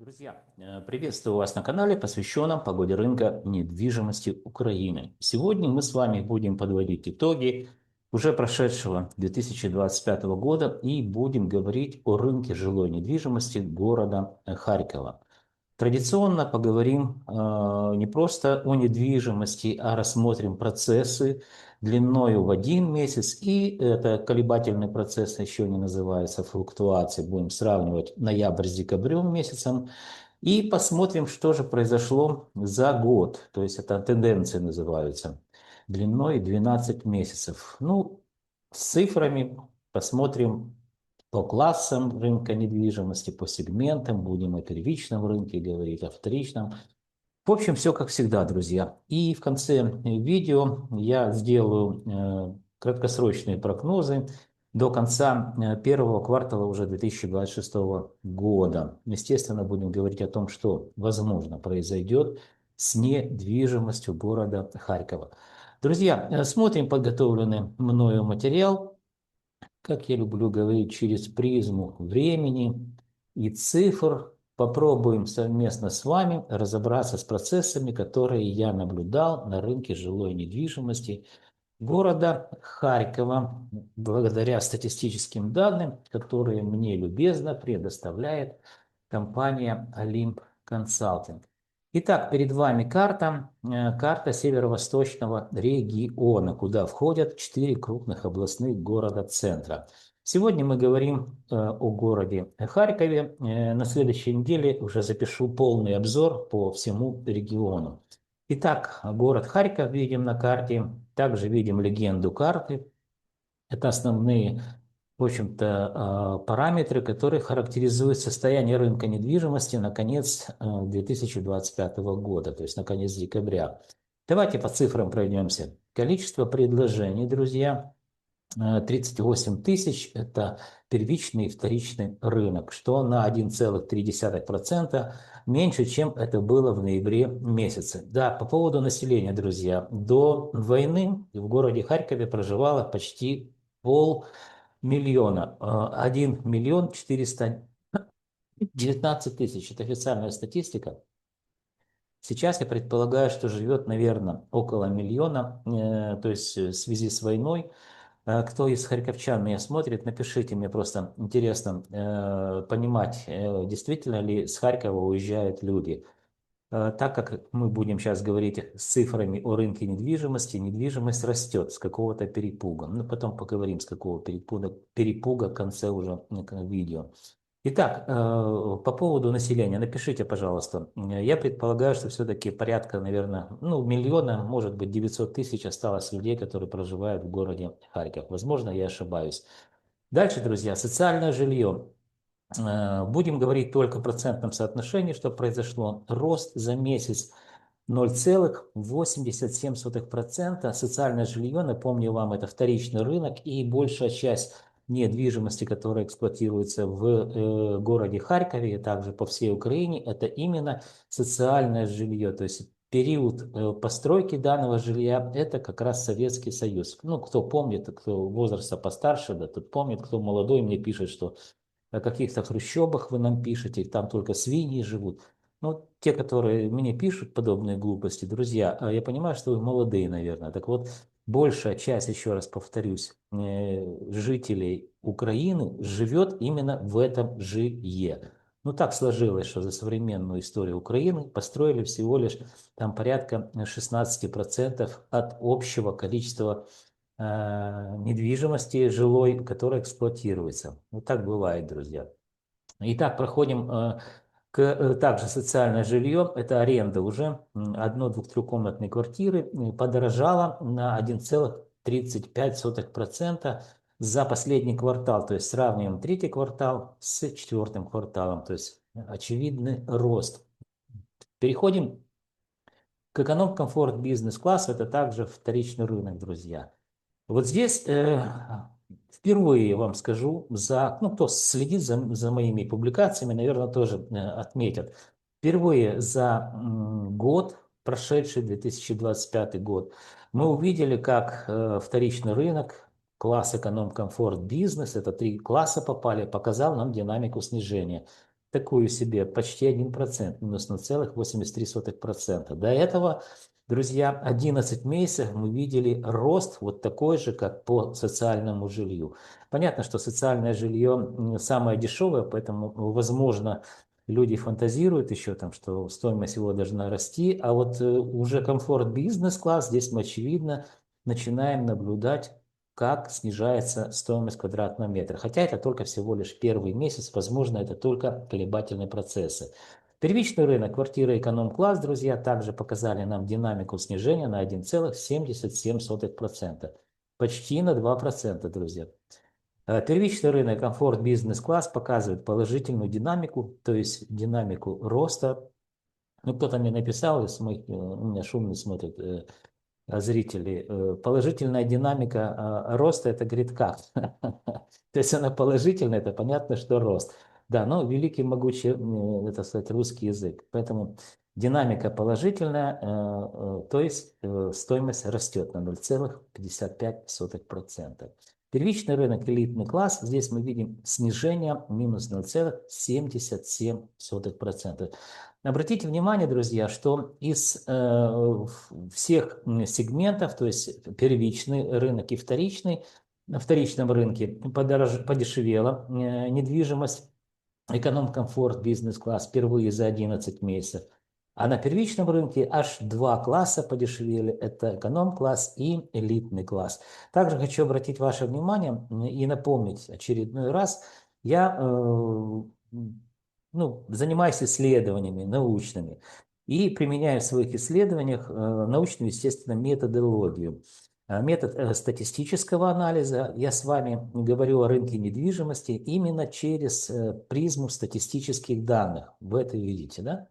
Друзья, приветствую вас на канале, посвященном погоде рынка недвижимости Украины. Сегодня мы с вами будем подводить итоги уже прошедшего 2025 года и будем говорить о рынке жилой недвижимости города Харькова. Традиционно поговорим не просто о недвижимости, а рассмотрим процессы длиною в 1 месяц. И это колебательный процесс, еще не называется флуктуацией. Будем сравнивать ноябрь с декабрем месяцем. И посмотрим, что же произошло за год. То есть это тенденции называются. Длиной 12 месяцев. Ну, с цифрами посмотрим по классам рынка недвижимости, по сегментам, будем о первичном рынке говорить, о вторичном. В общем, все как всегда, друзья. И в конце видео я сделаю краткосрочные прогнозы до конца первого квартала уже 2026 года. Естественно, будем говорить о том, что, возможно, произойдет с недвижимостью города Харькова. Друзья, смотрим подготовленный мною материал, как я люблю говорить, через призму времени и цифр. Попробуем совместно с вами разобраться с процессами, которые я наблюдал на рынке жилой недвижимости города Харькова, благодаря статистическим данным, которые мне любезно предоставляет компания Олимп Консалтинг. Итак, перед вами карта северо-восточного региона, куда входят 4 крупных областных города-центра. Сегодня мы говорим о городе Харькове. На следующей неделе уже запишу полный обзор по всему региону. Итак, город Харьков видим на карте. Также видим легенду карты. Это основные, в общем-то, параметры, которые характеризуют состояние рынка недвижимости на конец 2025 года, то есть на конец декабря. Давайте по цифрам пройдемся. Количество предложений, друзья, 38 тысяч – это первичный и вторичный рынок, что на 1,3% меньше, чем это было в ноябре месяце. Да, по поводу населения, друзья, до войны в городе Харькове проживало почти полмиллиона, 1 миллион 419 тысяч, это официальная статистика. Сейчас я предполагаю, что живет, наверное, около миллиона, то есть в связи с войной. Кто из харьковчан меня смотрит, напишите, мне просто интересно понимать, действительно ли с Харькова уезжают люди. Так как мы будем сейчас говорить с цифрами о рынке недвижимости, недвижимость растет с какого-то перепуга. Ну, потом поговорим, с какого перепуга в конце уже видео. Итак, по поводу населения, напишите, пожалуйста. Я предполагаю, что все-таки порядка, наверное, ну, миллиона, может быть, 900 тысяч осталось людей, которые проживают в городе Харьков. Возможно, я ошибаюсь. Дальше, друзья, социальное жилье. Будем говорить только в процентном соотношении, что произошло. Рост за месяц 0,87%. Социальное жилье, напомню вам, это вторичный рынок, и большая часть недвижимости, которая эксплуатируется в городе Харькове и также по всей Украине, это именно социальное жилье. То есть период постройки данного жилья – это как раз Советский Союз. Ну, кто помнит, кто возраста постарше, да, тот помнит, кто молодой, мне пишет, что о каких-то хрущобах вы нам пишете, там только свиньи живут. Ну, те, которые мне пишут подобные глупости, друзья, я понимаю, что вы молодые, наверное. Так вот, большая часть, еще раз повторюсь, жителей Украины живет именно в этом жилье. Ну, так сложилось, что за современную историю Украины построили всего лишь там порядка 16% от общего количества недвижимости жилой, которая эксплуатируется. Вот так бывает, друзья. Итак, проходим также социальное жилье. Это аренда уже одно-двух-трехкомнатной квартиры подорожала на 1,35% за последний квартал. То есть сравниваем третий квартал с четвертым кварталом. То есть очевидный рост. Переходим к эконом-комфорт бизнес-класс. Это также вторичный рынок, друзья. Вот здесь впервые вам скажу, ну, кто следит за моими публикациями, наверное, тоже отметят. Впервые за год, прошедший 2025 год, мы увидели, как вторичный рынок, класс эконом-комфорт бизнес, это 3 класса попали, показал нам динамику снижения. такую себе почти 1%, минус 0,83%. До этого, друзья, 11 месяцев мы видели рост вот такой же, как по социальному жилью. Понятно, что социальное жилье самое дешевое, поэтому, возможно, люди фантазируют еще там, что стоимость его должна расти, а вот уже комфорт бизнес-класс, здесь мы очевидно начинаем наблюдать, как снижается стоимость квадратного метра. Хотя это только всего лишь первый месяц, возможно, это только колебательные процессы. Первичный рынок квартиры эконом-класс, друзья, также показали нам динамику снижения на 1,77%. Почти на 2%, друзья. Первичный рынок комфорт бизнес-класс показывает положительную динамику, то есть динамику роста. Ну, кто-то мне написал, из моих, у меня шумно смотрит, зрителей, положительная динамика роста, это говорит как? То есть она положительная, это понятно, что рост. Да, но великий, могучий, это сказать, русский язык. Поэтому динамика положительная, то есть стоимость растет на 0,55%. Первичный рынок элитный класс, здесь мы видим снижение минус 0,77%. Обратите внимание, друзья, что из всех сегментов, то есть первичный рынок и вторичный, на вторичном рынке подешевела недвижимость, эконом-комфорт, бизнес-класс впервые за 11 месяцев. А на первичном рынке аж два класса подешевели. Это эконом-класс и элитный класс. Также хочу обратить ваше внимание и напомнить очередной раз, я занимаюсь исследованиями научными и применяю в своих исследованиях научную, естественно, методологию. Метод статистического анализа. Я с вами говорю о рынке недвижимости именно через призму статистических данных. Вы это видите, да?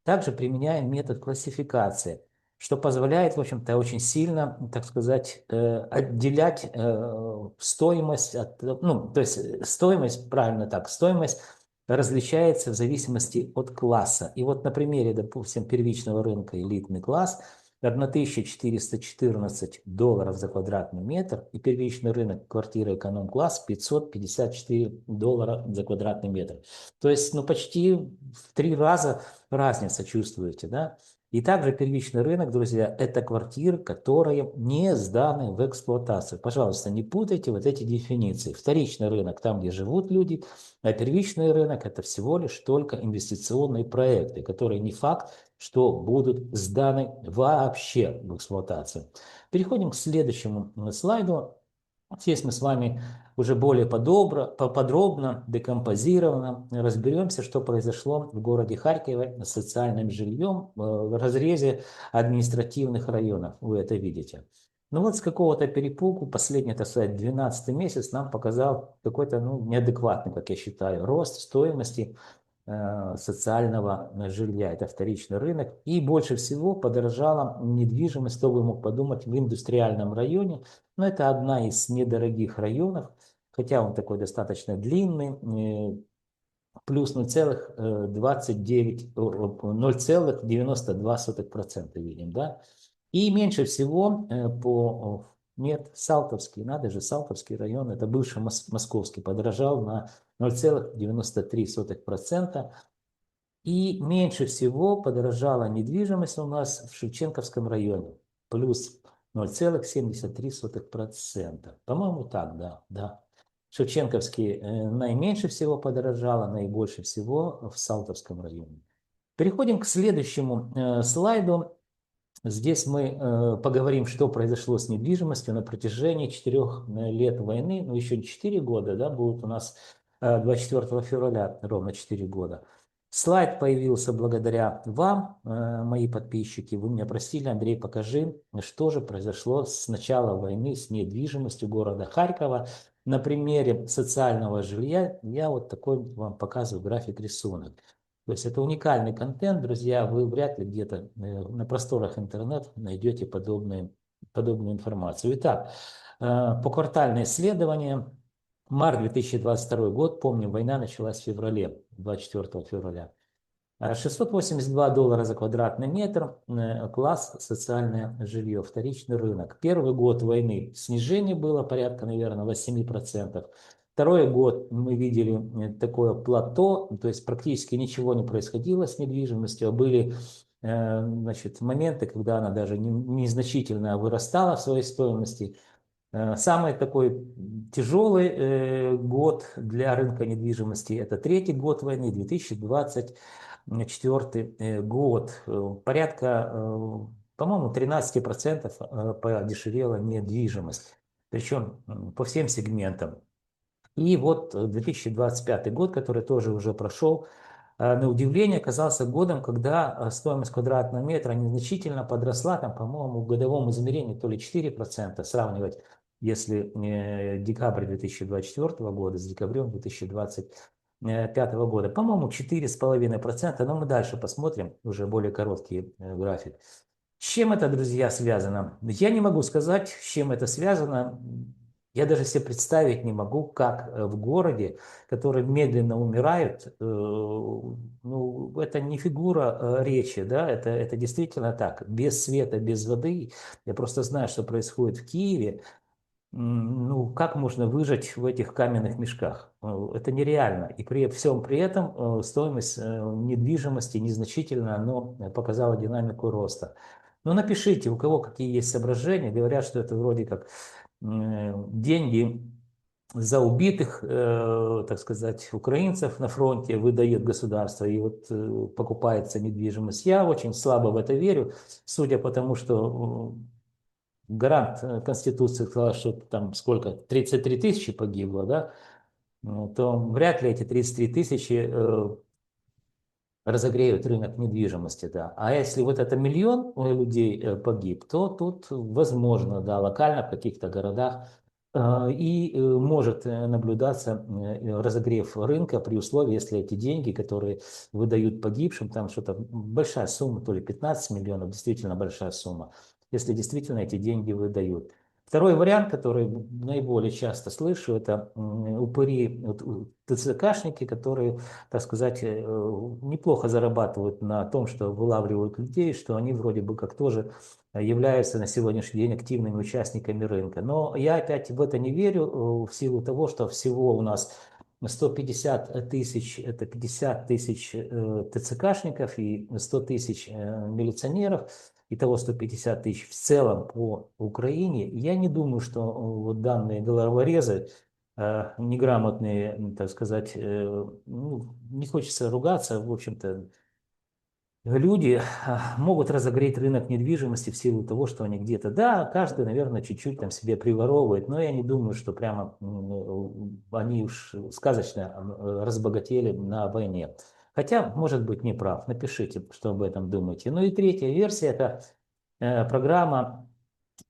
Также применяем метод классификации, что позволяет, в общем-то, очень сильно, так сказать, отделять стоимость от, то есть стоимость, правильно так, стоимость различается в зависимости от класса. И вот на примере, допустим, первичного рынка элитный класс 1414 долларов за квадратный метр и первичный рынок квартиры эконом-класс 554 доллара за квадратный метр. То есть, почти в 3 раза разница, чувствуете, да? И также первичный рынок, друзья, это квартиры, которые не сданы в эксплуатацию. Пожалуйста, не путайте вот эти дефиниции. Вторичный рынок там, где живут люди, а первичный рынок это всего лишь только инвестиционные проекты, которые не факт, что будут сданы вообще в эксплуатацию. Переходим к следующему слайду. Здесь мы с вами уже более подробно, декомпозированно разберемся, что произошло в городе Харькове с социальным жильем в разрезе административных районов. Вы это видите. Ну вот с какого-то перепугу, последний, так сказать, 12 месяц нам показал какой-то неадекватный, как я считаю, рост стоимости социального жилья. Это вторичный рынок. И больше всего подорожала недвижимость, кто бы мог подумать, в индустриальном районе. Но это одна из недорогих районов, хотя он такой достаточно длинный, плюс 0,92% видим, да. И меньше всего по Салтовский, надо же, Салтовский район, это бывший московский, подорожал на 0,93%. И меньше всего подорожала недвижимость у нас в Шевченковском районе, плюс 0,73%. По-моему, так, да. Шевченковский наименьше всего подорожало, наибольше всего в Салтовском районе. Переходим к следующему слайду. Здесь мы поговорим, что произошло с недвижимостью на протяжении 4 лет войны, еще не 4 года, да, будет у нас 24 февраля ровно 4 года. Слайд появился благодаря вам, мои подписчики. Вы меня просили, Андрей, покажи, что же произошло с начала войны с недвижимостью города Харькова. На примере социального жилья я вот такой вам показываю график-рисунок. То есть это уникальный контент, друзья, вы вряд ли где-то на просторах интернета найдете подобную информацию. Итак, поквартальное исследование. Март 2022 год, помню, война началась в феврале, 24 февраля. 682 доллара за квадратный метр, класс социальное жилье, вторичный рынок. Первый год войны снижение было порядка, наверное, 8%. Второй год мы видели такое плато, то есть практически ничего не происходило с недвижимостью, а были значит, моменты, когда она даже незначительно вырастала в своей стоимости. Самый такой тяжелый год для рынка недвижимости — это третий год войны, 2024 год. Порядка, по-моему, 13% подешевела недвижимость, причем по всем сегментам. И вот 2025 год, который тоже уже прошел, на удивление оказался годом, когда стоимость квадратного метра незначительно подросла, там, по-моему, в годовом измерении то ли 4%, сравнивать, если декабрь 2024 года с декабрем 2025 года. По-моему, 4,5%, но мы дальше посмотрим, уже более короткий график. С чем это, друзья, связано? Я не могу сказать, с чем это связано. Я даже себе представить не могу, как в городе, который медленно умирает, ну, это не фигура речи, да, это действительно так, без света, без воды. Я просто знаю, что происходит в Киеве. Ну, как можно выжить в этих каменных мешках? Это нереально. И при всем при этом стоимость недвижимости незначительно, но показала динамику роста. Но напишите, у кого какие есть соображения. Говорят, что это вроде как деньги за убитых, так сказать, украинцев на фронте выдает государство, и вот покупается недвижимость. Я очень слабо в это верю, судя по тому, что гарант Конституции сказал, что там сколько, 33 тысячи погибло, да, то вряд ли эти 33 тысячи разогреют рынок недвижимости, да. А если вот это миллион людей погиб, то тут возможно, да, локально в каких-то городах и может наблюдаться разогрев рынка при условии, если эти деньги, которые выдают погибшим, там что-то большая сумма, то ли 15 миллионов, действительно большая сумма, если действительно эти деньги выдают. Второй вариант, который наиболее часто слышу, это упыри, ТЦКшники, которые, так сказать, неплохо зарабатывают на том, что вылавливают людей, что они вроде бы как тоже являются на сегодняшний день активными участниками рынка. Но я опять в это не верю в силу того, что всего у нас 150 тысяч, это 50 тысяч ТЦКшников и 100 тысяч милиционеров. Итого 150 тысяч в целом по Украине. Я не думаю, что вот данные головорезы, неграмотные, так сказать, ну, не хочется ругаться, в общем-то, люди могут разогреть рынок недвижимости в силу того, что они где-то, да, каждый, наверное, чуть-чуть там себе приворовывает, но я не думаю, что прямо они уж сказочно разбогатели на войне. Хотя, может быть, не прав. Напишите, что об этом думаете. Ну и третья версия — это программа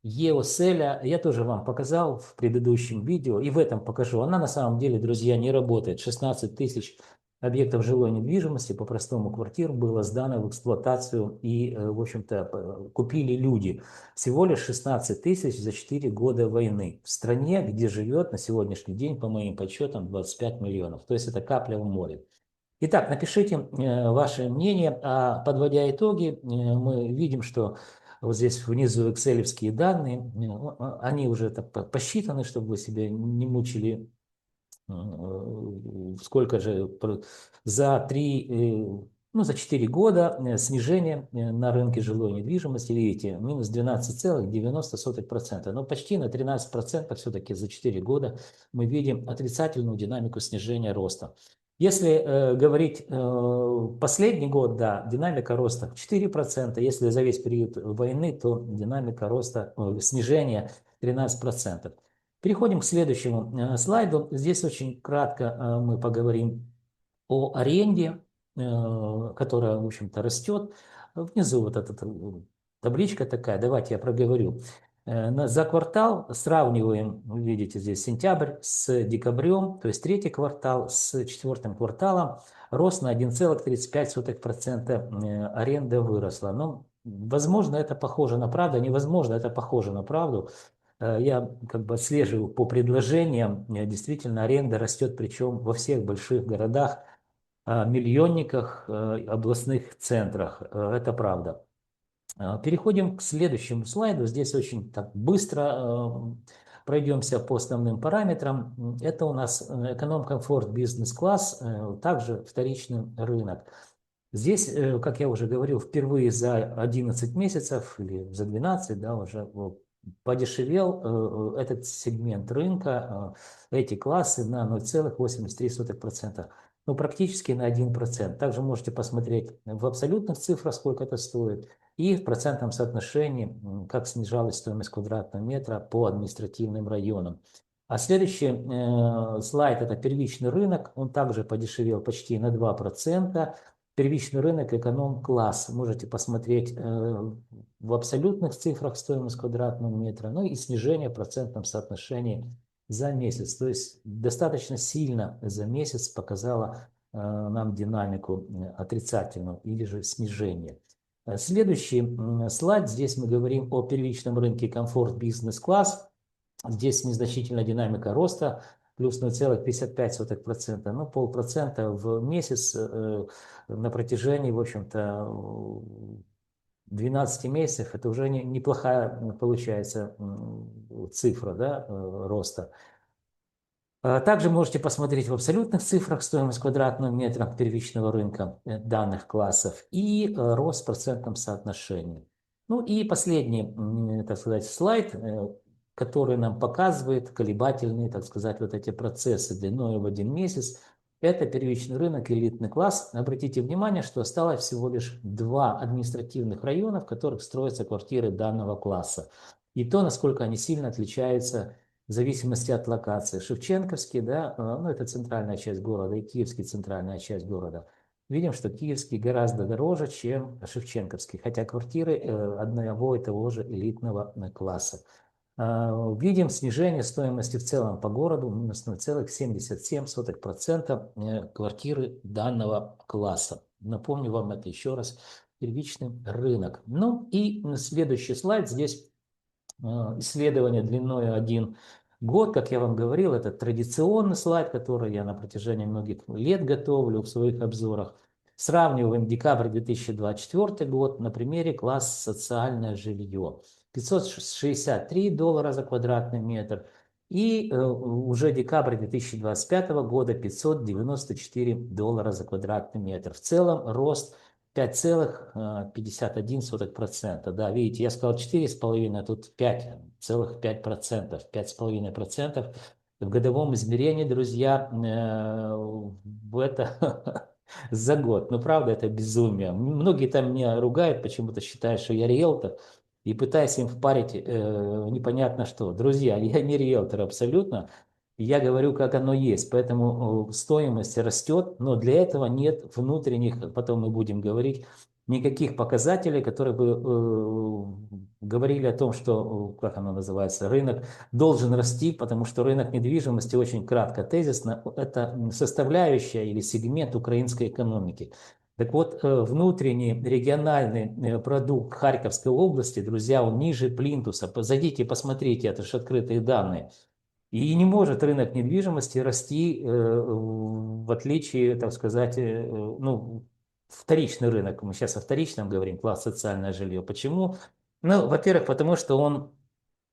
EOSEL. Я тоже вам показал в предыдущем видео, и в этом покажу. Она на самом деле, друзья, не работает. 16 тысяч объектов жилой недвижимости, по-простому квартир, было сдано в эксплуатацию и, в общем-то, купили люди. Всего лишь 16 тысяч за 4 года войны. В стране, где живет на сегодняшний день, по моим подсчетам, 25 миллионов. То есть это капля в море. Итак, напишите ваше мнение. А подводя итоги, мы видим, что вот здесь внизу экселевские данные, они уже так посчитаны, чтобы вы себя не мучили. Сколько же за 3, ну, за 4 года снижение на рынке жилой недвижимости, видите, минус 12,90%, но почти на 13% все-таки за 4 года мы видим отрицательную динамику снижения роста. Если говорить последний год, да, динамика роста 4%, если за весь период войны, то динамика роста, снижения 13%. Переходим к следующему слайду. Здесь очень кратко мы поговорим о аренде, которая, в общем-то, растет. Внизу вот эта табличка такая, давайте я проговорю. За квартал сравниваем, вы видите здесь сентябрь с декабрем, то есть третий квартал с четвертым кварталом, рост на 1,35% аренда выросла. Но, возможно, это похоже на правду, невозможно, это похоже на правду. Я как бы отслеживаю по предложениям, действительно аренда растет, причем во всех больших городах, миллионниках, областных центрах. Это правда. Переходим к следующему слайду. Здесь очень так быстро пройдемся по основным параметрам. Это у нас эконом-комфорт, бизнес-класс, также вторичный рынок. Здесь, как я уже говорил, впервые за 11 месяцев или за 12, да, уже подешевел этот сегмент рынка, эти классы на 0,83%. Ну, практически на 1%. Также можете посмотреть в абсолютных цифрах, сколько это стоит, и в процентном соотношении, как снижалась стоимость квадратного метра по административным районам. А следующий слайд – это первичный рынок. Он также подешевел почти на 2%. Первичный рынок эконом-класс. Можете посмотреть в абсолютных цифрах стоимость квадратного метра, ну и снижение в процентном соотношении за месяц. То есть достаточно сильно за месяц показала нам динамику отрицательную или же снижение. Следующий слайд. Здесь мы говорим о первичном рынке комфорт бизнес-класс. Здесь незначительная динамика роста, плюс 0,55%, ну, полпроцента в месяц на протяжении, в общем-то, 12 месяцев. Это уже неплохая получается цифра, да, роста. Также можете посмотреть в абсолютных цифрах стоимость квадратного метра первичного рынка данных классов и рост в процентном соотношении. Ну и последний, так сказать, слайд, который нам показывает колебательные, так сказать, вот эти процессы длиной в 1 месяц. Это первичный рынок, элитный класс. Обратите внимание, что осталось всего лишь 2 административных района, в которых строятся квартиры данного класса. И то, насколько они сильно отличаются в зависимости от локации. Шевченковский, да, ну это центральная часть города, и Киевский центральная часть города. Видим, что Киевский гораздо дороже, чем Шевченковский, хотя квартиры одного и того же элитного класса. Видим снижение стоимости в целом по городу, минус 0,77% квартиры данного класса. Напомню вам это еще раз, первичный рынок. Ну и следующий слайд, здесь исследование длиной 1 год, как я вам говорил, это традиционный слайд, который я на протяжении многих лет готовлю в своих обзорах. Сравниваем декабрь 2024 год на примере класса социальное жилье. $563 за квадратный метр. И уже декабрь 2025 года $594 за квадратный метр. В целом рост 5,51%. Да, видите, я сказал 4,5, а тут 5,5%. 5,5% в годовом измерении, друзья, это за год. Ну, правда, это безумие. Многие там меня ругают, почему-то считают, что я риэлтор, и пытаюсь им впарить непонятно что. Друзья, я не риэлтор абсолютно. Я говорю, как оно есть, поэтому стоимость растет, но для этого нет внутренних, потом мы будем говорить, никаких показателей, которые бы говорили о том, что, как оно называется, рынок должен расти, потому что рынок недвижимости, очень кратко, тезисно, это составляющая или сегмент украинской экономики. Так вот, внутренний региональный продукт Харьковской области, друзья, он ниже плинтуса. Зайдите, посмотрите, это же открытые данные. И не может рынок недвижимости расти в отличие, так сказать, ну, вторичный рынок. Мы сейчас о вторичном говорим, класс социальное жилье. Почему? Ну, во-первых, потому что он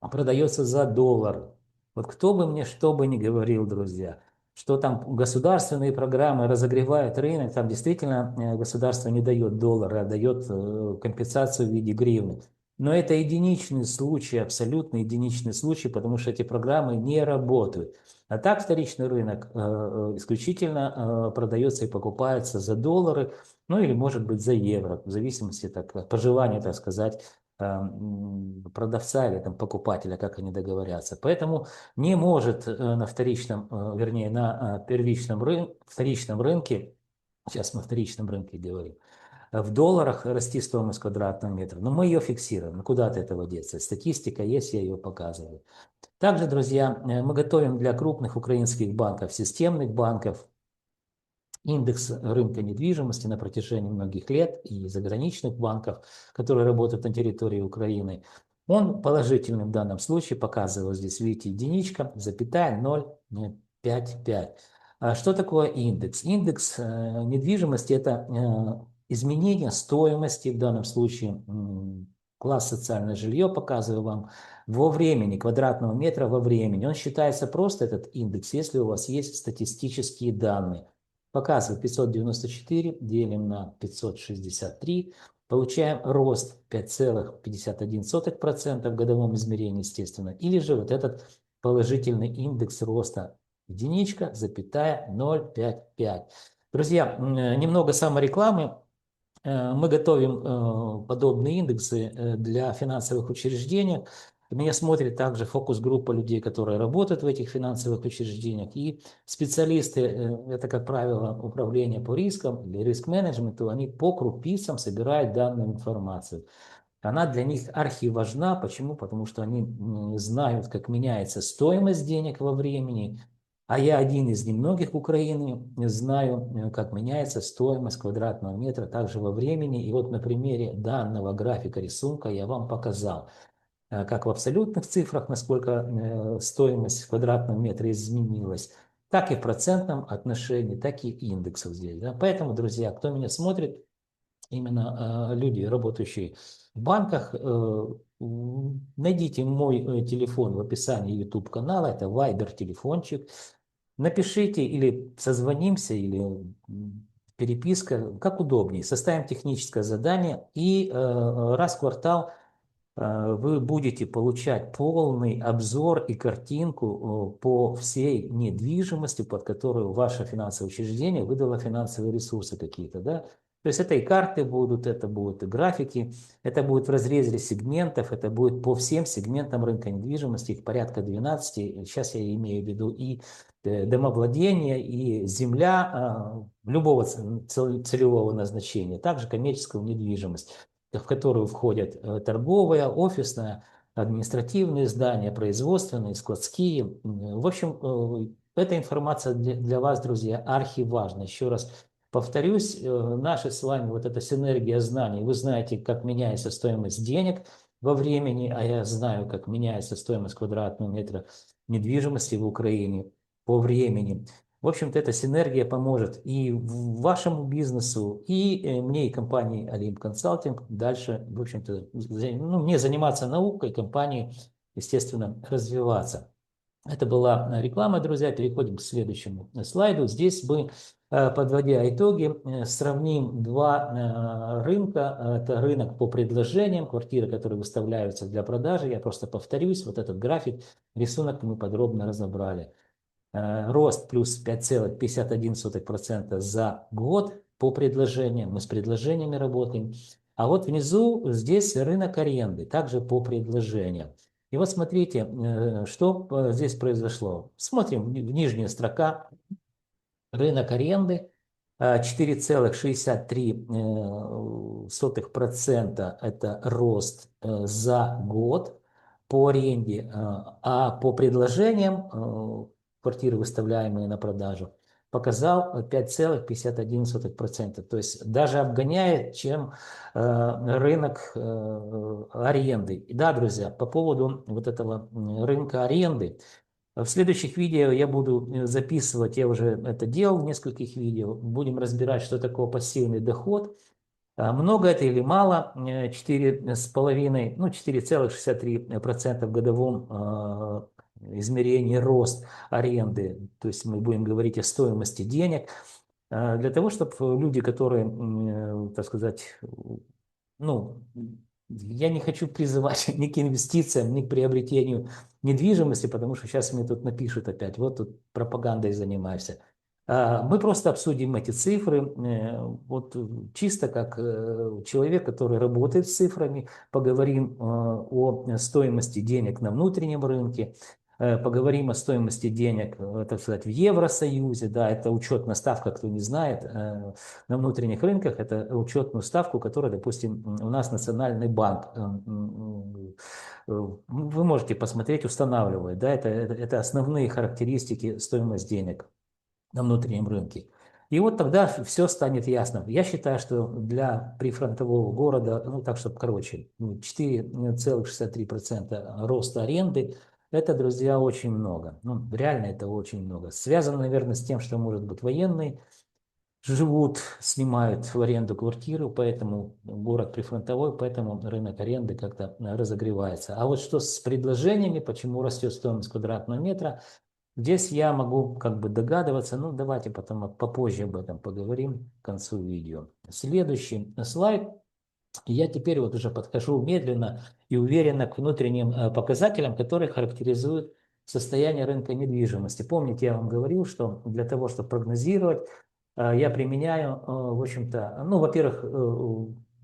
продается за доллар. Вот кто бы мне что бы ни говорил, друзья, что там государственные программы разогревают рынок, там действительно государство не дает доллара, а дает компенсацию в виде гривны. Но это единичный случай, абсолютно единичный случай, потому что эти программы не работают. А так вторичный рынок исключительно продается и покупается за доллары, ну или может быть за евро, в зависимости от пожелания, так сказать, продавца или там, покупателя, как они договорятся. Поэтому не может на вторичном, вернее, на вторичном рынке, сейчас мы о вторичном рынке говорим, в долларах расти стоимость квадратного метра. Но мы ее фиксируем. Ну, куда от этого деться? Статистика есть, я ее показываю. Также, друзья, мы готовим для крупных украинских банков, системных банков, индекс рынка недвижимости на протяжении многих лет и заграничных банков, которые работают на территории Украины. Он положительный в данном случае, показываю здесь, видите, единичка, запятая 0,55. Что такое индекс? Индекс недвижимости – это изменение стоимости, в данном случае класс социальное жилье показываю вам, во времени, квадратного метра во времени. Он считается просто, этот индекс, если у вас есть статистические данные. Показываю 594, делим на 563, получаем рост 5,51% в годовом измерении, естественно. Или же вот этот положительный индекс роста единичка, запятая 0,55. Друзья, немного саморекламы. Мы готовим подобные индексы для финансовых учреждений. Меня смотрит также фокус-группа людей, которые работают в этих финансовых учреждениях. И специалисты, это, как правило, управление по рискам или риск-менеджменту, они по крупицам собирают данную информацию. Она для них архиважна. Почему? Потому что они знают, как меняется стоимость денег во времени. А я один из немногих в Украине знаю, как меняется стоимость квадратного метра также во времени. И вот на примере данного графика рисунка я вам показал, как в абсолютных цифрах, насколько стоимость квадратного метра изменилась, так и в процентном отношении, так и индексов здесь. Да? Поэтому, друзья, кто меня смотрит, именно люди, работающие в банках, найдите мой телефон в описании YouTube канала, это Viber телефончик, напишите или созвонимся, или переписка, как удобнее, составим техническое задание, и раз в квартал вы будете получать полный обзор и картинку по всей недвижимости, под которую ваше финансовое учреждение выдало финансовые ресурсы какие-то, да. То есть это и карты будут, это будут и графики, это будет в разрезе сегментов, это будет по всем сегментам рынка недвижимости, их порядка 12. Сейчас я имею в виду и домовладение, и земля любого целевого назначения, также коммерческую недвижимость, в которую входят торговая, офисная, административные здания, производственные, складские. В общем, эта информация для вас, друзья, архиважна. Еще раз повторюсь, наша с вами вот эта синергия знаний. Вы знаете, как меняется стоимость денег во времени, а я знаю, как меняется стоимость квадратного метра недвижимости в Украине по времени. В общем-то, эта синергия поможет и вашему бизнесу, и мне, и компании Олимп Консалтинг дальше, в общем-то, мне заниматься наукой, компании, естественно, развиваться. Это была реклама, друзья. Переходим к следующему слайду. Здесь мы, подводя итоги, сравним два рынка. Это рынок по предложениям, квартиры, которые выставляются для продажи. Я просто повторюсь, вот этот график, рисунок мы подробно разобрали. Рост плюс 5,51% за год по предложениям. Мы с предложениями работаем. А вот внизу здесь рынок аренды, также по предложениям. И вот смотрите, что здесь произошло. Смотрим в нижняя строка. Рынок аренды 4,63% это рост за год по аренде, а по предложениям квартиры, выставляемые на продажу, показал 5,51%. То есть даже обгоняет, чем рынок аренды. Да, друзья, по поводу вот этого рынка аренды, в следующих видео я буду записывать, я уже это делал в нескольких видео, будем разбирать, что такое пассивный доход. Много это или мало, 4,5, ну 4,63% в годовом измерении рост аренды, то есть мы будем говорить о стоимости денег, для того, чтобы люди, которые, так сказать, ну, я не хочу призывать ни к инвестициям, ни к приобретению недвижимости, потому что сейчас мне тут напишут опять, вот тут пропагандой занимаешься. Мы просто обсудим эти цифры, вот чисто как человек, который работает с цифрами, поговорим о стоимости денег на внутреннем рынке, поговорим о стоимости денег, так сказать, в Евросоюзе, да, это учетная ставка, кто не знает, на внутренних рынках, это учетную ставку, которую, допустим, у нас Национальный банк, вы можете посмотреть, устанавливает, да, это основные характеристики стоимости денег на внутреннем рынке. И вот тогда все станет ясно. Я считаю, что для прифронтового города, ну так, чтобы короче, 4,63% роста аренды, это, друзья, очень много. Ну, реально это очень много. Связано, наверное, с тем, что может быть военный живут, снимают в аренду квартиру, поэтому город прифронтовой, поэтому рынок аренды как-то разогревается. А вот что с предложениями, почему растет стоимость квадратного метра, здесь я могу как бы догадываться, ну давайте потом попозже об этом поговорим к концу видео. Следующий слайд. Я теперь вот уже подхожу медленно и уверенно к внутренним показателям, которые характеризуют состояние рынка недвижимости. Помните, я вам говорил, что для того, чтобы прогнозировать, я применяю, в общем-то, ну, во-первых,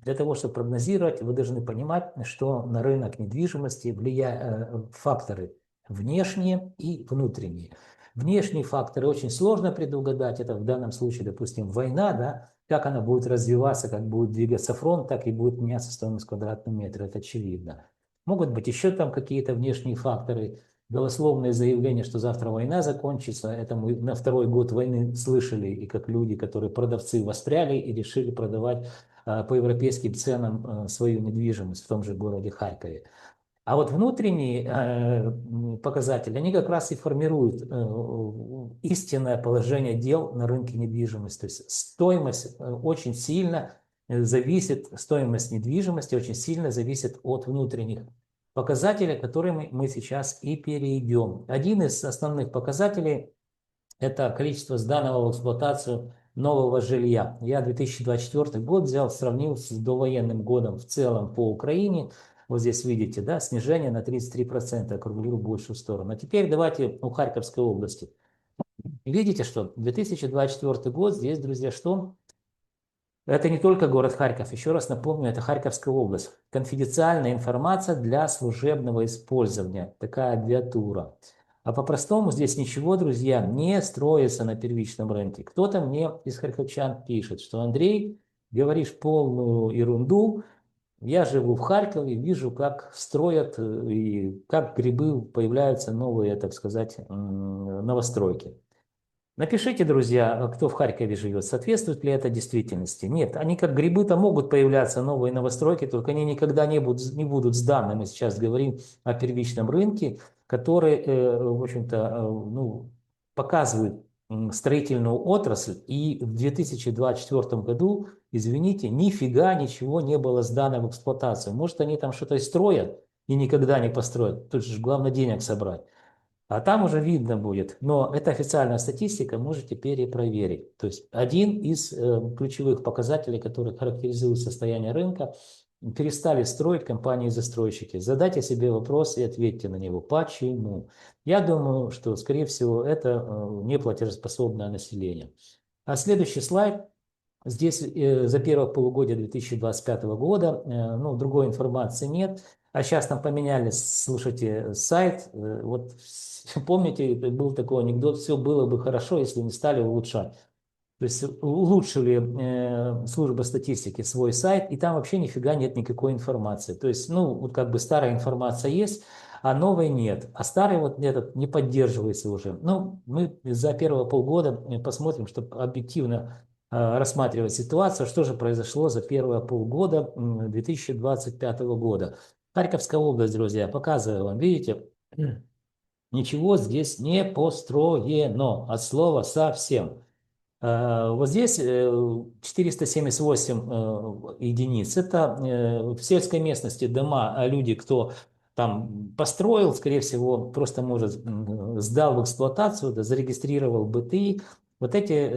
для того, чтобы прогнозировать, вы должны понимать, что на рынок недвижимости влияют факторы внешние и внутренние. Внешние факторы очень сложно предугадать, это в данном случае, допустим, война, да, как она будет развиваться, как будет двигаться фронт, так и будет меняться стоимость квадратного метра, это очевидно. Могут быть еще там какие-то внешние факторы, голословные заявления, что завтра война закончится. Это мы на второй год войны слышали, и как люди, которые продавцы востряли и решили продавать по европейским ценам свою недвижимость в том же городе Харькове. А вот внутренние показатели, они как раз и формируют истинное положение дел на рынке недвижимости. То есть стоимость очень сильно зависит, стоимость недвижимости очень сильно зависит от внутренних показателей, к которым мы сейчас и перейдем. Один из основных показателей – это количество сданного в эксплуатацию нового жилья. Я 2024 год взял, сравнил с довоенным годом в целом по Украине. Вот здесь видите, да, снижение на 33%, округлю в большую сторону. А теперь давайте у Харьковской области. Видите, что 2024 год здесь, друзья, что? Это не только город Харьков. Еще раз напомню, это Харьковская область. Конфиденциальная информация для служебного использования. Такая аббревиатура. А по-простому здесь ничего, друзья, не строится на первичном рынке. Кто-то мне из харьковчан пишет, что Андрей, говоришь полную ерунду. Я живу в Харькове, вижу, как строят и как грибы появляются новые, так сказать, новостройки. Напишите, друзья, кто в Харькове живет, соответствует ли это действительности. Нет, они как грибы-то могут появляться, новые новостройки, только они никогда не будут сданы. Мы сейчас говорим о первичном рынке, который, в общем-то, ну, показывает строительную отрасль. И в 2024 году, извините, нифига ничего не было сдано в эксплуатацию. Может, они там что-то и строят и никогда не построят. Тут же главное денег собрать. А там уже видно будет. Но это официальная статистика, можете перепроверить. То есть один из ключевых показателей, который характеризует состояние рынка, перестали строить компании-застройщики. Задайте себе вопрос и ответьте на него. Почему? Я думаю, что, скорее всего, это неплатежеспособное население. А следующий слайд. Здесь за первое полугодие 2025 года, ну, другой информации нет. А сейчас там поменяли, слушайте, сайт. Вот помните, был такой анекдот, все было бы хорошо, если не стали улучшать. То есть улучшили служба статистики свой сайт, и там вообще нифига нет никакой информации. То есть, ну, вот как бы старая информация есть, а новой нет. А старый вот этот не поддерживается уже. Ну, мы за первые полгода посмотрим, чтобы объективно рассматривать ситуацию, что же произошло за первые полгода 2025 года. Харьковская область, друзья, показываю вам, видите, ничего здесь не построено от слова совсем. Вот здесь 478 единиц. Это в сельской местности дома, а люди, кто там построил, скорее всего, просто, может, сдал в эксплуатацию, да, зарегистрировал БТИ. Вот эти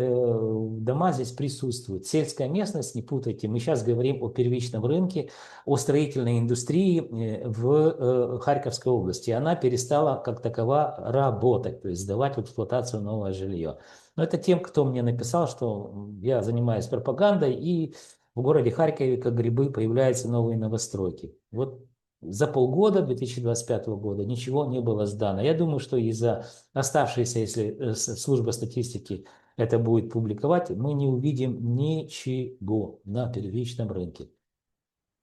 дома здесь присутствуют. Сельская местность, не путайте, мы сейчас говорим о первичном рынке, о строительной индустрии в Харьковской области. Она перестала как такова работать, то есть сдавать в эксплуатацию новое жилье. Но это тем, кто мне написал, что я занимаюсь пропагандой, и в городе Харькове, как грибы, появляются новые новостройки. Вот за полгода 2025 года ничего не было сдано. Я думаю, что из-за оставшейся, если служба статистики это будет публиковать, мы не увидим ничего на первичном рынке.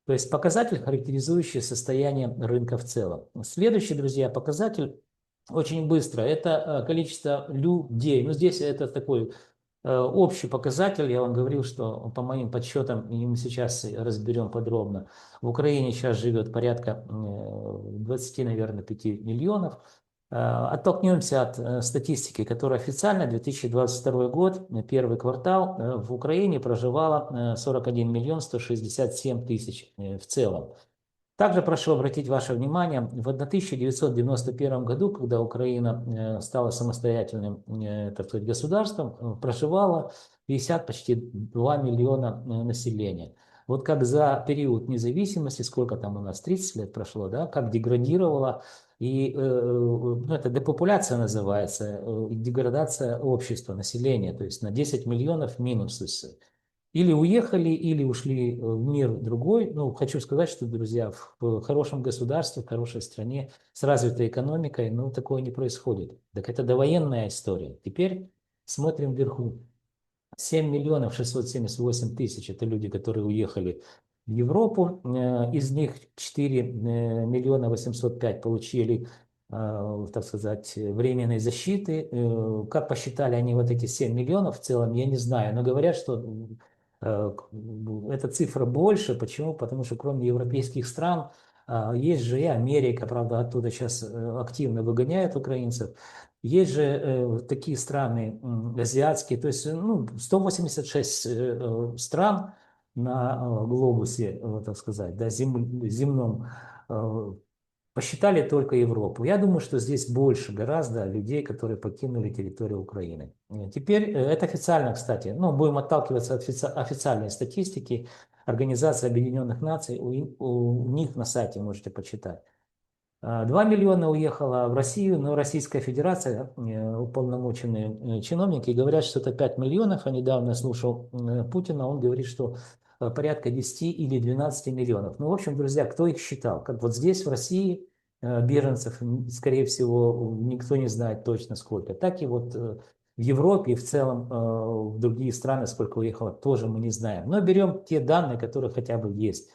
То есть показатель, характеризующий состояние рынка в целом. Следующий, друзья, показатель очень быстро. Это количество людей. Ну, здесь это такой общий показатель. Я вам говорил, что по моим подсчетам, и мы сейчас разберем подробно, в Украине сейчас живет порядка 20, наверное, 5 миллионов Оттолкнемся от статистики, которая официально 2022 год, первый квартал, в Украине проживало 41 миллион 167 тысяч в целом. Также прошу обратить ваше внимание, в 1991 году, когда Украина стала самостоятельным, так сказать, государством, проживало 50, почти 2 миллиона населения. Вот как за период независимости, сколько там у нас, 30 лет прошло, да, как деградировала, и ну, это депопуляция называется, деградация общества, населения, то есть на 10 миллионов минус. То есть или уехали, или ушли в мир другой. Ну, хочу сказать, что, друзья, в хорошем государстве, в хорошей стране с развитой экономикой, ну, такое не происходит. Так это довоенная история. Теперь смотрим вверху. 7 миллионов 678 тысяч – это люди, которые уехали в Европу. Из них 4 миллиона 805 получили, так сказать, временной защиты. Как посчитали они вот эти 7 миллионов в целом, я не знаю. Но говорят, что эта цифра больше. Почему? Потому что кроме европейских стран есть же и Америка, правда, оттуда сейчас активно выгоняют украинцев. Есть же такие страны азиатские, то есть ну, 186 стран на глобусе, так сказать, да, земном, посчитали только Европу. Я думаю, что здесь больше гораздо людей, которые покинули территорию Украины. Теперь, это официально, кстати, ну, будем отталкиваться от официальной статистики Организации Объединенных Наций, у них на сайте можете почитать. 2 миллиона уехало в Россию, но Российская Федерация, уполномоченные чиновники говорят, что это 5 миллионов. А недавно я слушал Путина, он говорит, что порядка 10 или 12 миллионов. Ну, в общем, друзья, кто их считал? Как вот здесь, в России, беженцев, скорее всего, никто не знает точно сколько. Так и вот в Европе и в целом в другие страны, сколько уехало, тоже мы не знаем. Но берем те данные, которые хотя бы есть.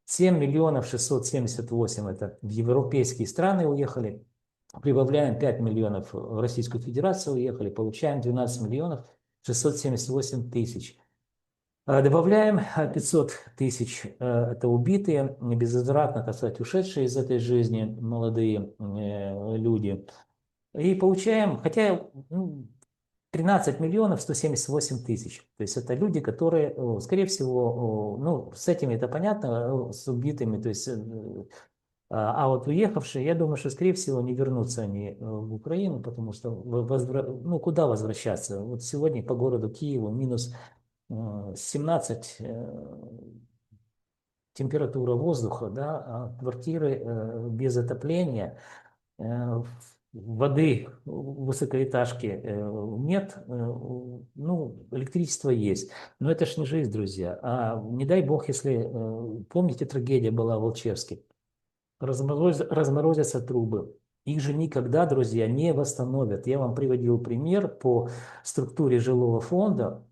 7 миллионов 678 это в европейские страны уехали, прибавляем 5 миллионов в Российскую Федерацию уехали, получаем 12 миллионов 678 тысяч. Добавляем 500 тысяч, это убитые, безвозвратно, так сказать, ушедшие из этой жизни молодые люди. И получаем, хотя 13 миллионов 178 тысяч. То есть это люди, которые, скорее всего, ну, с этими это понятно, с убитыми, то есть, а вот уехавшие, я думаю, что, скорее всего, не вернутся они в Украину, потому что, ну, куда возвращаться? Вот сегодня по городу Киеву минус 17 температура воздуха, да, а квартиры без отопления, воды в высокоэтажке нет, ну, электричество есть. Но это ж не жизнь, друзья. А не дай бог, если, помните, трагедия была в Алчевске, разморозятся трубы. Их же никогда, друзья, не восстановят. Я вам приводил пример по структуре жилого фонда.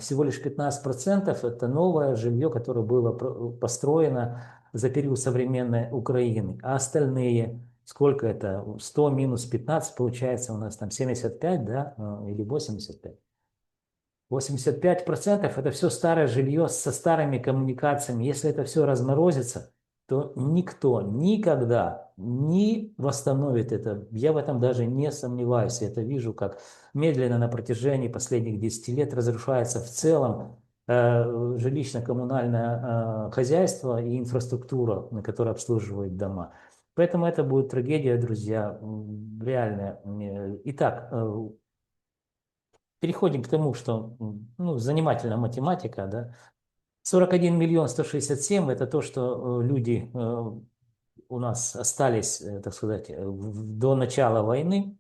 Всего лишь 15% это новое жилье, которое было построено за период современной Украины. А остальные, сколько это? 100 минус 15, получается у нас там 75, да, или 85? 85% это все старое жилье со старыми коммуникациями. Если это все разморозится, то никто никогда не восстановит это. Я в этом даже не сомневаюсь. Я это вижу, как медленно на протяжении последних 10 лет разрушается в целом жилищно-коммунальное хозяйство и инфраструктура, которая обслуживает дома. Поэтому это будет трагедия, друзья, реальная. Итак, переходим к тому, что ну, занимательная математика, да. 41 миллион 167 – это то, что люди у нас остались, так сказать, до начала войны,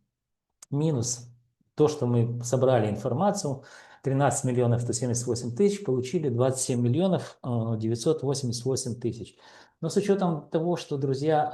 минус то, что мы собрали информацию, 13 миллионов 178 тысяч, получили 27 миллионов 988 тысяч. Но с учетом того, что, друзья,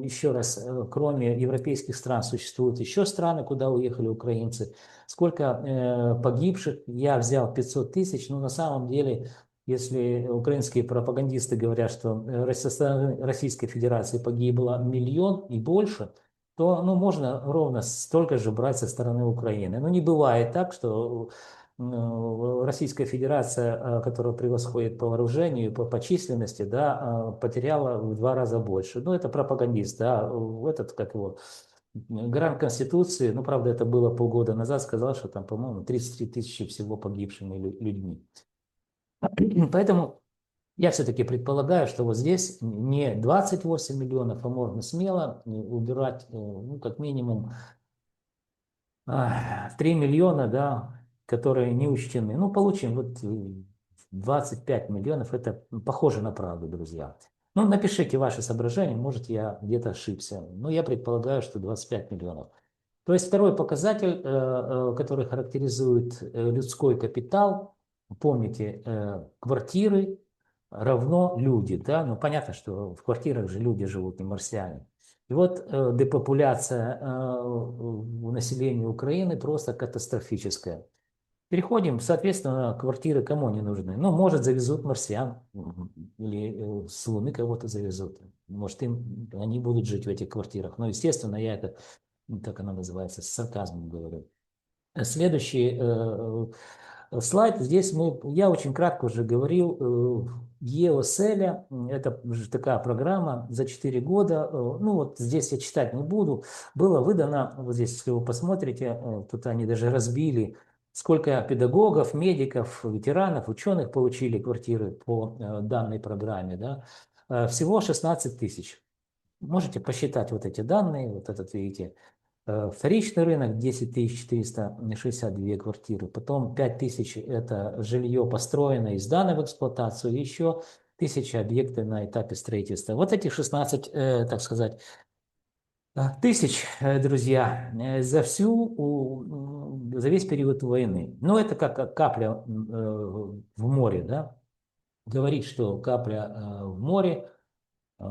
еще раз, кроме европейских стран, существуют еще страны, куда уехали украинцы, сколько погибших, я взял 500 тысяч, но на самом деле, если украинские пропагандисты говорят, что Российской Федерации погибло миллион и больше, то ну, можно ровно столько же брать со стороны Украины. Но не бывает так, что Российская Федерация, которая превосходит по вооружению, по численности, да, потеряла в 2 раза больше. Ну, это пропагандист, да, этот, как его, Гарант Конституции, ну, правда, это было полгода назад, сказал, что там, по-моему, 33 тысячи всего погибшими людьми. Поэтому я все-таки предполагаю, что вот здесь не 28 миллионов, а можно смело убирать, ну, как минимум 3 миллиона, да, которые не учтены. Ну, получим вот 25 миллионов, это похоже на правду, друзья. Ну, напишите ваши соображения, может, я где-то ошибся. Но я предполагаю, что 25 миллионов. То есть второй показатель, который характеризует людской капитал, помните, квартиры равно люди, да, ну понятно, что в квартирах же люди живут, не марсиане. И вот депопуляция населения Украины просто катастрофическая. Переходим, соответственно, квартиры кому не нужны? Ну, может, завезут марсиан или с Луны кого-то завезут. Может, они будут жить в этих квартирах. Но, естественно, я это, как она называется, с сарказмом говорю. Следующий слайд. Здесь я очень кратко уже говорил. EOSELA, это же такая программа за 4 года. Ну вот здесь я читать не буду. Было выдано, вот здесь, если вы посмотрите, тут они даже разбили, сколько педагогов, медиков, ветеранов, ученых получили квартиры по данной программе. Да? Всего 16 тысяч. Можете посчитать вот эти данные, вот этот, видите, вторичный рынок 10 462 квартиры, потом 5 тысяч это жилье построенное и сданное в эксплуатацию, еще 1000 объекты на этапе строительства. Вот этих 16, так сказать, тысяч, друзья, за весь период войны. Ну, это как капля в море, да? Говорит, что капля в море,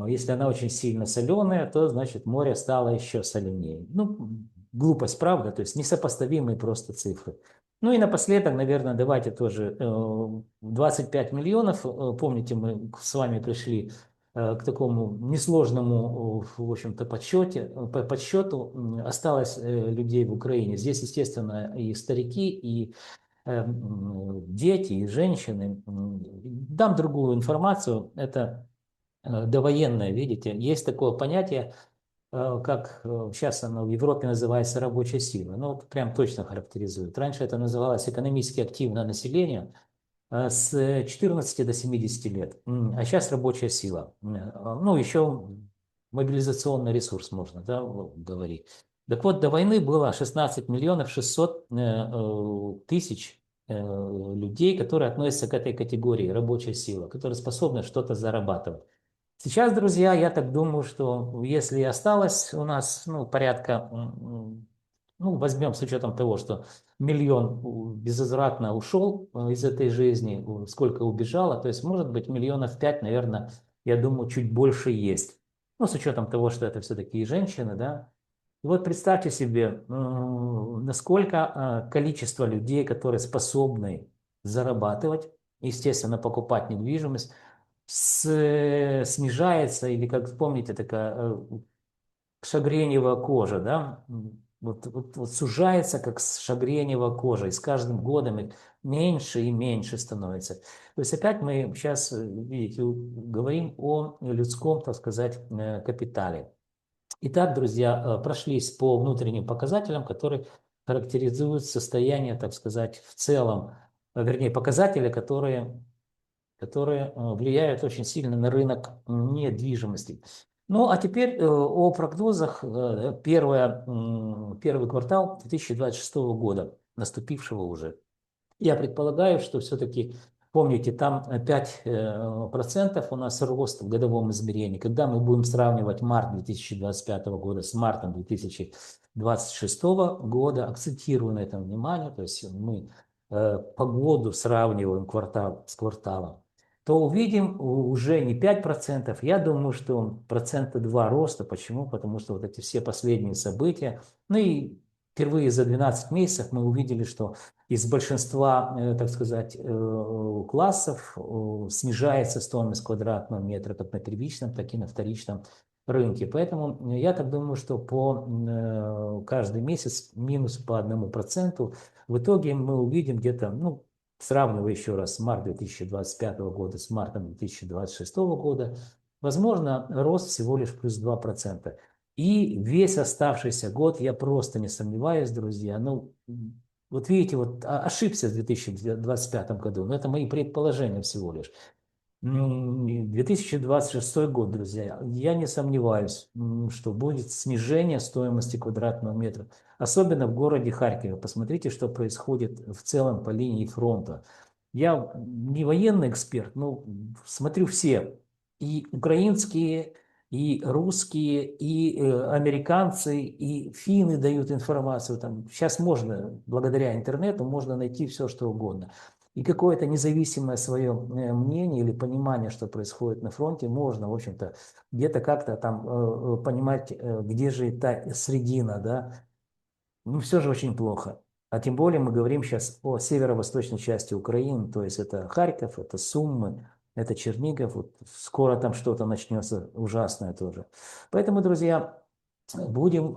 если она очень сильно соленая, то значит море стало еще соленее. Ну, глупость, правда? То есть несопоставимые просто цифры. Ну и напоследок, наверное, давайте тоже 25 миллионов. Помните, мы с вами пришли к такому несложному, в общем-то, подсчету. Осталось людей в Украине. Здесь, естественно, и старики, и дети, и женщины. Дам другую информацию. Это довоенное, видите, есть такое понятие, как сейчас оно в Европе называется рабочая сила. Ну, вот прям точно характеризует. Раньше это называлось экономически активное население с 14 до 70 лет, а сейчас рабочая сила. Ну, еще мобилизационный ресурс можно, да, говорить. Так вот, до войны было 16 миллионов 600 тысяч людей, которые относятся к этой категории рабочая сила, которые способны что-то зарабатывать. Сейчас, друзья, я так думаю, что если осталось у нас ну, порядка, ну, возьмем с учетом того, что миллион безвозвратно ушел из этой жизни, сколько убежало, то есть, может быть, миллионов 5, наверное, я думаю, чуть больше есть. Ну, с учетом того, что это все-таки и женщины, да. И вот представьте себе, насколько количество людей, которые способны зарабатывать, естественно, покупать недвижимость, снижается, или, как помните, такая шагреневая кожа, да, вот сужается, как шагреневая кожа, и с каждым годом их меньше и меньше становится. То есть опять мы сейчас, видите, говорим о людском, так сказать, капитале. Итак, друзья, прошлись по внутренним показателям, которые характеризуют состояние, так сказать, в целом, вернее, показатели, которые влияют очень сильно на рынок недвижимости. Ну, а теперь о прогнозах. Первый квартал 2026 года, наступившего уже. Я предполагаю, что все-таки, помните, там 5% у нас рост в годовом измерении. Когда мы будем сравнивать март 2025 года с мартом 2026 года, акцентирую на этом внимание, то есть мы по году сравниваем квартал с кварталом, то увидим уже не 5%, я думаю, что 2% роста. Почему? Потому что вот эти все последние события, ну и впервые за 12 месяцев мы увидели, что из большинства, так сказать, классов снижается стоимость квадратного метра как на первичном, так и на вторичном рынке. Поэтому я так думаю, что каждый месяц минус по 1%. В итоге мы увидим где-то, ну, сравнивая еще раз март 2025 года с мартом 2026 года, возможно, рост всего лишь плюс 2%. И весь оставшийся год, я просто не сомневаюсь, друзья, ну, вот видите, вот ошибся в 2025 году, но это мои предположения всего лишь. 2026 год, друзья, я не сомневаюсь, что будет снижение стоимости квадратного метра, особенно в городе Харькове. Посмотрите, что происходит в целом по линии фронта. Я не военный эксперт, но смотрю все, и украинские, и русские, и американцы, и финны дают информацию. Там, сейчас можно, благодаря интернету, можно найти все, что угодно. И какое-то независимое свое мнение или понимание, что происходит на фронте, можно, в общем-то, где-то как-то там понимать, где же та средина, да. Ну, все же очень плохо. А тем более мы говорим сейчас о северо-восточной части Украины, то есть это Харьков, это Суммы, это Чернигов. Вот скоро там что-то начнется ужасное тоже. Поэтому, друзья, будем,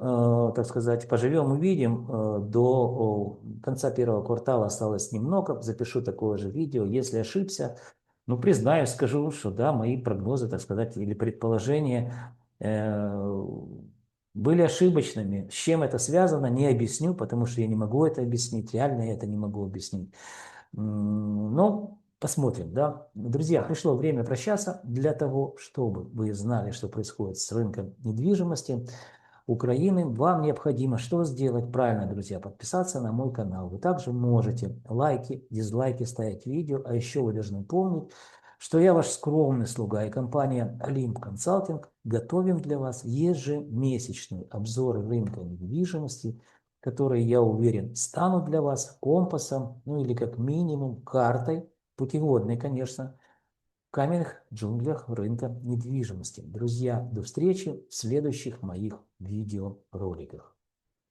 так сказать, поживем, увидим. До конца первого квартала осталось немного. Запишу такое же видео. Если ошибся, ну, признаю, скажу, что да, мои прогнозы, так сказать, или предположения были ошибочными. С чем это связано, не объясню, потому что я не могу это объяснить. Реально я это не могу объяснить. Но посмотрим, да. Друзья, пришло время прощаться для того, чтобы вы знали, что происходит с рынком недвижимости Украины. Вам необходимо что сделать? Правильно, друзья, подписаться на мой канал. Вы также можете лайки, дизлайки ставить видео, а еще вы должны помнить, что я ваш скромный слуга и компания Олимп Консалтинг готовим для вас ежемесячные обзоры рынка недвижимости, которые, я уверен, станут для вас компасом, ну или как минимум картой, путеводной, конечно, в каменных джунглях рынка недвижимости. Друзья, до встречи в следующих моих видеороликах.